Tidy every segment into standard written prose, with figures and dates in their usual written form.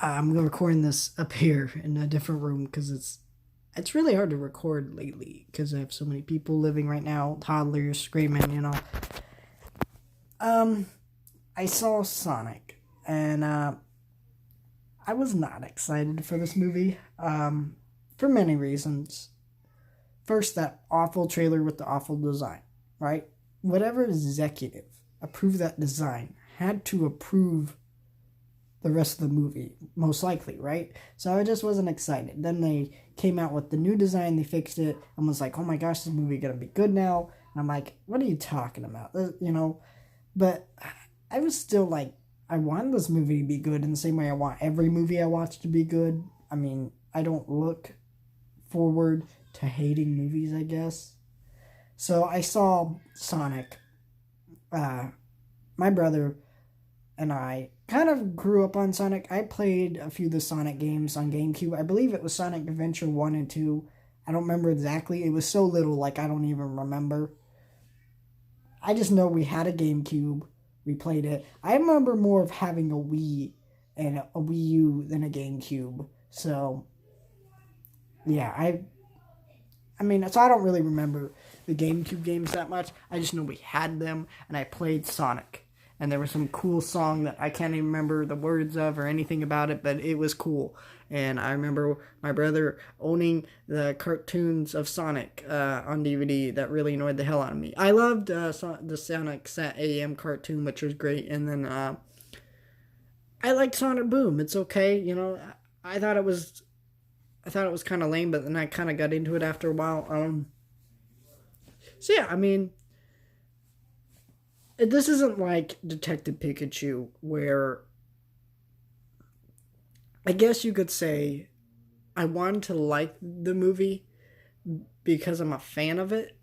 I'm recording this up here in a different room because it's really hard to record lately because I have so many people living right now, toddlers screaming. Um, I saw Sonic, and I was not excited for this movie. For many reasons. First, that awful trailer with the awful design, right? Whatever executive approved that design had to approve the rest of the movie, most likely, right? So I just wasn't excited. Then they came out with the new design, they fixed it, and was like, oh my gosh, this movie gonna be good now. And I'm like, what are you talking about? But I was still like, I want this movie to be good in the same way I want every movie I watch to be good. I mean, I don't look forward to hating movies, I guess. So I saw Sonic. My brother and I kind of grew up on Sonic. I played a few of the Sonic games on GameCube. I believe it was Sonic Adventure 1 and 2. I don't remember exactly. It was so little, like, I don't even remember. I just know we had a GameCube. We played it. I remember more of having a Wii and a Wii U than a GameCube. So, yeah, so I don't really remember the GameCube games that much. I just know we had them, and I played Sonic. And there was some cool song that I can't even remember the words of or anything about it, but it was cool. And I remember my brother owning the cartoons of Sonic on DVD. That really annoyed the hell out of me. I loved the Sonic Sat AM cartoon, which was great. And then I liked Sonic Boom. It's okay, I thought it was kind of lame, but then I kind of got into it after a while. So yeah, this isn't like Detective Pikachu, where I guess you could say I wanted to like the movie because I'm a fan of it.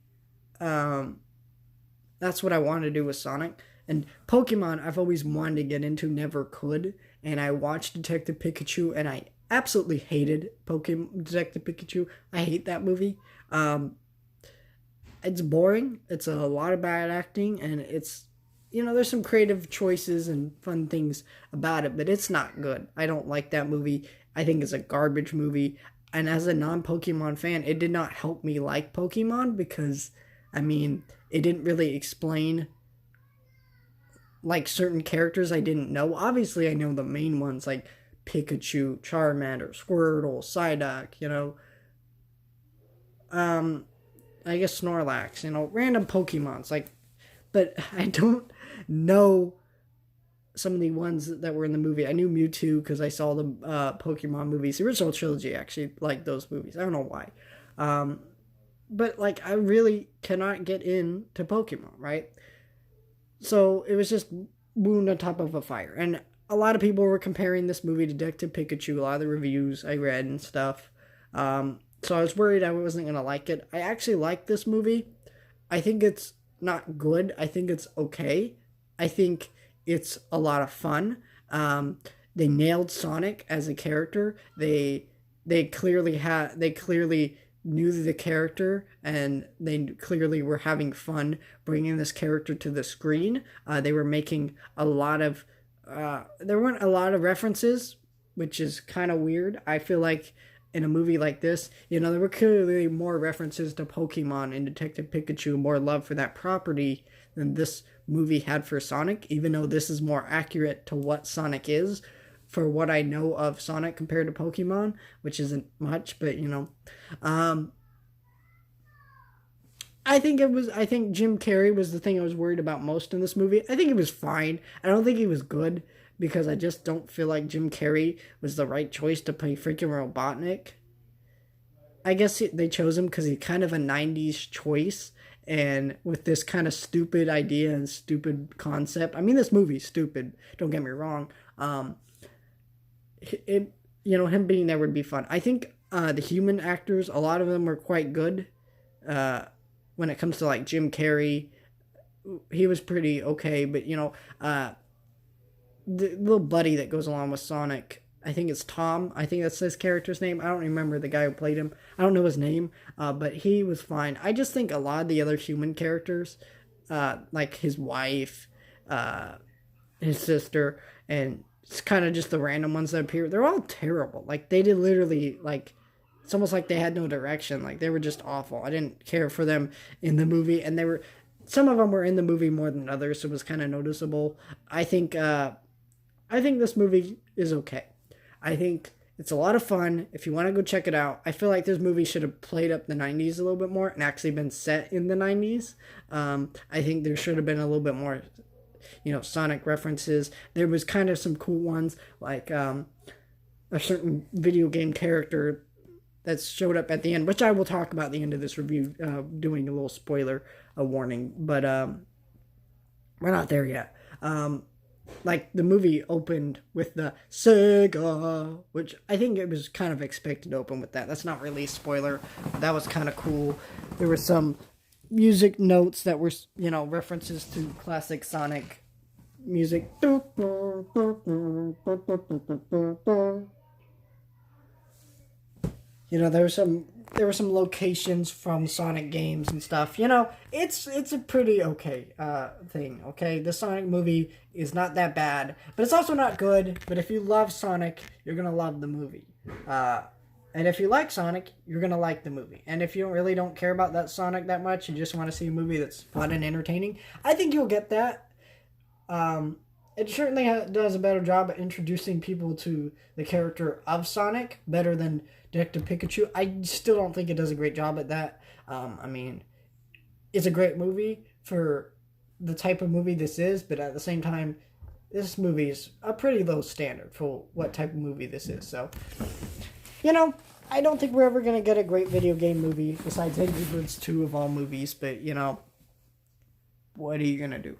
That's what I wanted to do with Sonic. And Pokemon, I've always wanted to get into, never could. And I watched Detective Pikachu, and I absolutely hated Pokemon Detective Pikachu. I hate that movie. It's boring. It's a lot of bad acting, and it's, there's some creative choices and fun things about it, but it's not good. I don't like that movie. I think it's a garbage movie. And as a non-Pokemon fan, it did not help me like Pokemon because, it didn't really explain like certain characters I didn't know. Obviously, I know the main ones like Pikachu, Charmander, Squirtle, Psyduck, I guess Snorlax, random Pokemons, but I don't know some of the ones that were in the movie. I knew Mewtwo because I saw the Pokemon movies, the original trilogy. Actually, like those movies. I don't know why, but I really cannot get into Pokemon, right? So it was just wound on top of a fire, and a lot of people were comparing this movie to Detective Pikachu. A lot of the reviews I read and stuff. So I was worried I wasn't going to like it. I actually like this movie. I think it's not good. I think it's okay. I think it's a lot of fun. They nailed Sonic as a character. They clearly knew the character, and they clearly were having fun bringing this character to the screen. They were making a lot of there weren't a lot of references, which is kind of weird. I feel like in a movie like this, there were clearly more references to Pokemon and Detective Pikachu, more love for that property than this movie had for Sonic, even though this is more accurate to what Sonic is for what I know of Sonic compared to Pokemon, which isn't much, but I think Jim Carrey was the thing I was worried about most in this movie. I think he was fine. I don't think he was good, because I just don't feel like Jim Carrey was the right choice to play freaking Robotnik. I guess they chose him because he's kind of a 90s choice, and with this kind of stupid idea and stupid concept. This movie's stupid, don't get me wrong. Him being there would be fun. I think the human actors, a lot of them were quite good. When it comes to Jim Carrey, he was pretty okay, but the little buddy that goes along with Sonic, I think it's Tom. I think that's his character's name. I don't remember the guy who played him. I don't know his name, but he was fine. I just think a lot of the other human characters, like his wife, his sister, and it's kind of just the random ones that appear. They're all terrible. Like, they did literally, like, it's almost like they had no direction. Like, they were just awful. I didn't care for them in the movie, and some of them were in the movie more than others, so it was kind of noticeable. I think this movie is okay. I think it's a lot of fun. If you want to go check it out, I feel like this movie should have played up the 90s a little bit more and actually been set in the 90s. I think there should have been a little bit more, Sonic references. There was kind of some cool ones, like a certain video game character that showed up at the end, which I will talk about at the end of this review, doing a little spoiler, a warning, but we're not there yet. Like, the movie opened with the Sega, which I think it was kind of expected to open with that. That's not really a spoiler. That was kind of cool. There were some music notes that were, references to classic Sonic music. There were some locations from Sonic games and stuff. It's a pretty okay thing. Okay, the Sonic movie is not that bad, but it's also not good. But if you love Sonic, you're gonna love the movie. And if you like Sonic, you're gonna like the movie. And if you really don't care about that Sonic that much, you just want to see a movie that's fun and entertaining, I think you'll get that. It certainly does a better job at introducing people to the character of Sonic, better than Detective Pikachu. I still don't think it does a great job at that. It's a great movie for the type of movie this is, but at the same time, this movie is a pretty low standard for what type of movie this is. So, I don't think we're ever going to get a great video game movie besides Angry Birds 2 of all movies, but, what are you going to do?